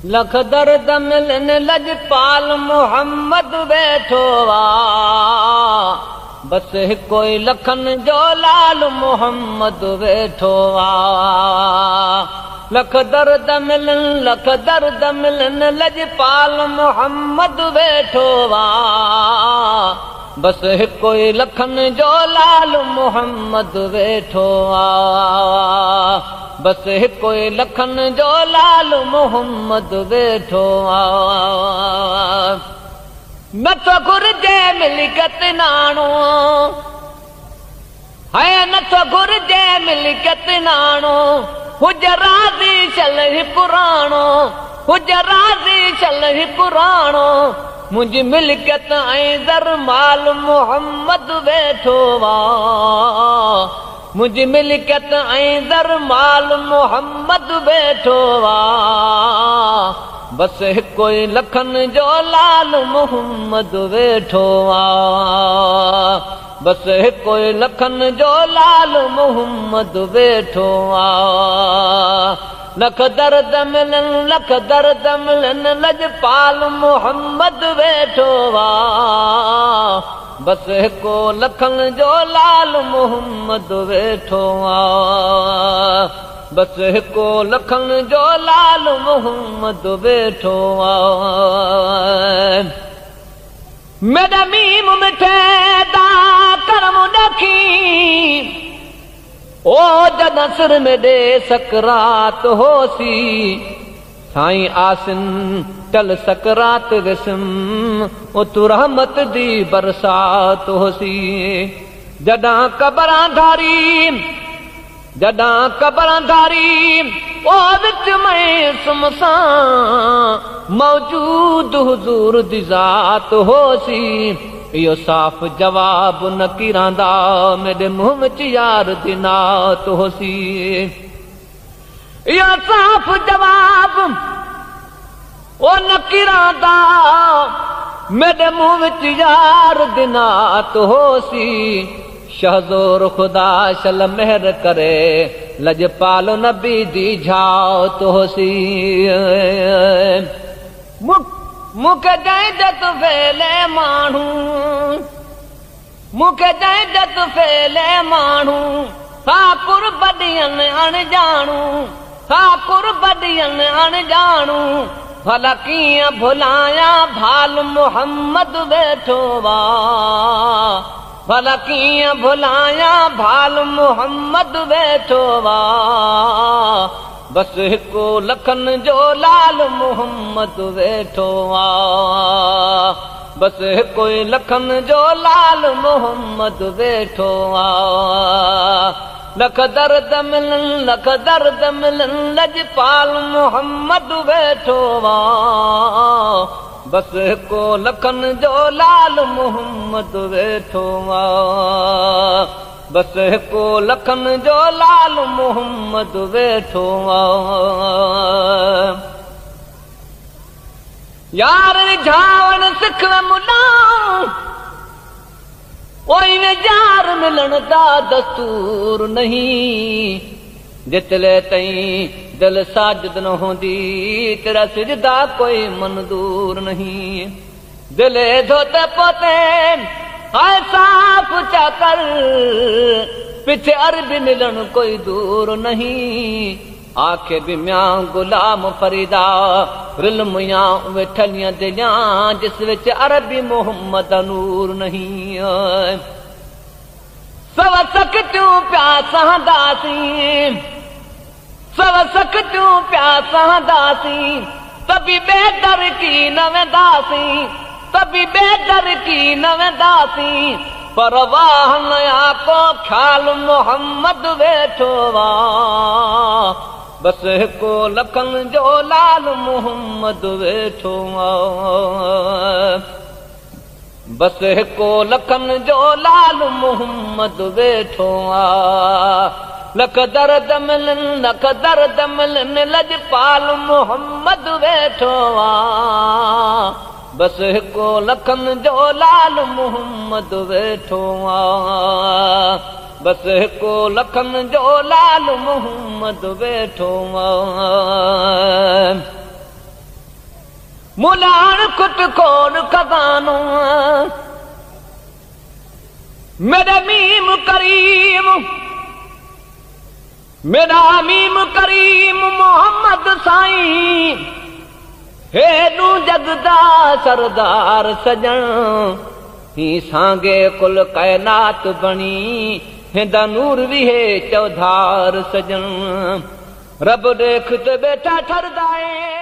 लख दर्द मिलन लजपाल मोहम्मद वेठो आ बस कोई लखन जो लाल मोहम्मद वेठो आ लख दर्द मिलन लजपाल मोहम्मद वेठो आ बस कोई लखन जो लाल मोहम्मद वेठो आ बस कोई लखन जो लाल मोहम्मद वेठो आ न तो घुर्जे मिलकत नाणो है न तो घुर्जे मिलकत नाणो हुजराजी चल पुराणो हुजराजी चल पुराणो मुझी मिलकत ऐं दर माल मोहम्मद वेठो आ मुझी मिलकत ऐं दर माल मोहम्मद वेठो आ बस कोई लखन जो लाल मोहम्मद वेठो आ बस कोई लखन जो लाल मोहम्मद वेठो आ लख दर्द मिलन लजपाल मोहम्मद वेठो आ बस को लखन जो लाल मोहम्मद वेठो आ बस को लखन जो लाल मोहम्मद वेठो आ मेरा मीम मिठे दा करम डखी ओ जद सिर में दे सकरात होसी साईं आसिन टल सकरात विसम ओ तू रहमत दी बरसात होसी जडा कबरां धारी ओ विच में सुमसां मौजूद हुजूर दी जात होसी इहो साफ़ जवाब न किरांदा मेरे मुंह विच यार दी नात होसी इहो साफ़ जवाब ओ न किरांदा मेरे मुंह विच यार दी नात होसी शहज़ोर खुदा शल मेहर करे लजपाल नबी दी झात होसी मुखे जत फेले माण्हू मुखे जत फेले माण्हू हा कुर्बडियन अणजाणू हा कुर्बडियन अणजाणू भला कीअं भुलाया भाल मोहम्मद वेठो आ भला कीअं भुलाया भाल मोहम्मद वेठो आ बस हिकु लखन जो लाल मोहम्मद वेठो आ बस हिकु लखन जो लाल मोहम्मद वेठो आ लख दर्द मिलन लजपाल मोहम्मद वेठो आ बस हिकु लखन जो लाल मोहम्मद वेठो आ बस हिकु लखन जो लाल मोहम्मद वेठो आ यार रिझावण सिख मुला ओई में यार मिलन दा दस्तूर नहीं जितले तई दिल साजिद न होंदी तेरा सिजदा कोई मंजूर नहीं दिले धोते पोते हाय साफ चाकर पीछे अरबी मिलन कोई दूर नहीं आखे भी म्यां गुलाम फरीदा रिल्म या वेठलियां दिलियां जिस विच अरबी मोहम्मद नूर नहीं सब सकत्यूं प्यासां दासी सब सकत्यूं प्यासां दासी तभी बेदर की न वेंदासी तभी बेदर की न वेंदासी परवाह नया को ख्याल मोहम्मद वेठो आ बस हिकु लखन जो लाल मोहम्मद वेठो आ बस हिकु लखन जो लाल मोहम्मद वेठो आ लख दर्द मिलन लजपाल मोहम्मद वेठो आ बस हिकु लखन जो लाल मोहम्मद वेठो आ बस हिकु लखन जो लाल मोहम्मद वेठो आ मुलान कुट खोल खजानो मेरा मीम करीम, मेरा मीम करीम मोहम्मद साईं, हेॾू जगदा सरदार सजण, ही सांगे कुल कायनात बणी, हिंदा नूर विहे चौधार सजण, रब देख ते बेटा ठरदाए।